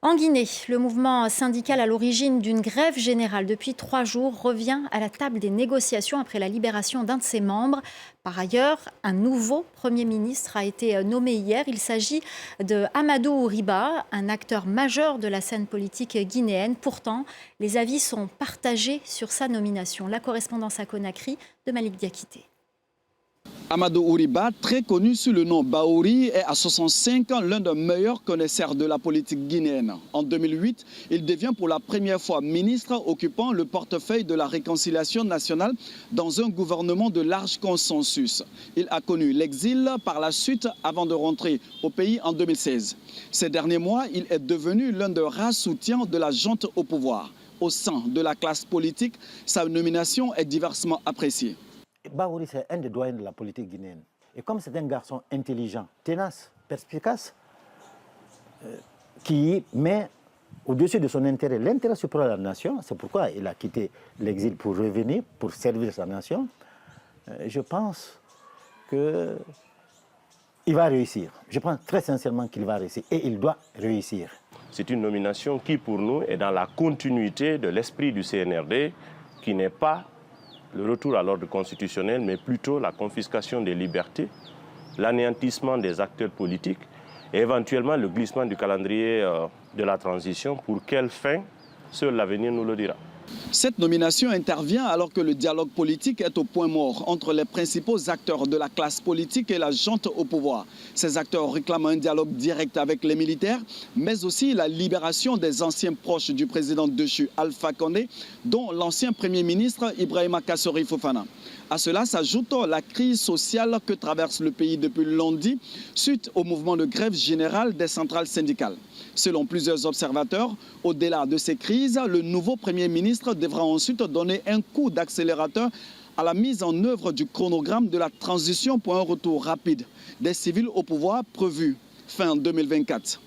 En Guinée, le mouvement syndical à l'origine d'une grève générale depuis 3 jours revient à la table des négociations après la libération d'un de ses membres. Par ailleurs, un nouveau Premier ministre a été nommé hier. Il s'agit de Amadou Ouriba, un acteur majeur de la scène politique guinéenne. Pourtant, les avis sont partagés sur sa nomination. La correspondance à Conakry de Malik Diakité. Amadou Ouriba, très connu sous le nom Baouri, est à 65 ans l'un des meilleurs connaisseurs de la politique guinéenne. En 2008, il devient pour la première fois ministre occupant le portefeuille de la réconciliation nationale dans un gouvernement de large consensus. Il a connu l'exil par la suite avant de rentrer au pays en 2016. Ces derniers mois, il est devenu l'un des rares soutiens de la junte au pouvoir. Au sein de la classe politique, sa nomination est diversement appréciée. Baouri, c'est un des doyens de la politique guinéenne. Et comme c'est un garçon intelligent, tenace, perspicace, qui met au-dessus de son intérêt l'intérêt supérieur de la nation, c'est pourquoi il a quitté l'exil pour revenir, pour servir sa nation, je pense qu'il va réussir. Je pense très sincèrement qu'il va réussir et il doit réussir. C'est une nomination qui, pour nous, est dans la continuité de l'esprit du CNRD, qui n'est pas le retour à l'ordre constitutionnel, mais plutôt la confiscation des libertés, l'anéantissement des acteurs politiques et éventuellement le glissement du calendrier de la transition. Pour quelle fin, seul l'avenir nous le dira. Cette nomination intervient alors que le dialogue politique est au point mort entre les principaux acteurs de la classe politique et la junte au pouvoir. Ces acteurs réclament un dialogue direct avec les militaires, mais aussi la libération des anciens proches du président déchu Alpha Condé, dont l'ancien Premier ministre Ibrahima Kassori Fofana. À cela s'ajoute la crise sociale que traverse le pays depuis lundi suite au mouvement de grève générale des centrales syndicales. Selon plusieurs observateurs, au-delà de ces crises, le nouveau Premier ministre devra ensuite donner un coup d'accélérateur à la mise en œuvre du chronogramme de la transition pour un retour rapide des civils au pouvoir prévu fin 2024.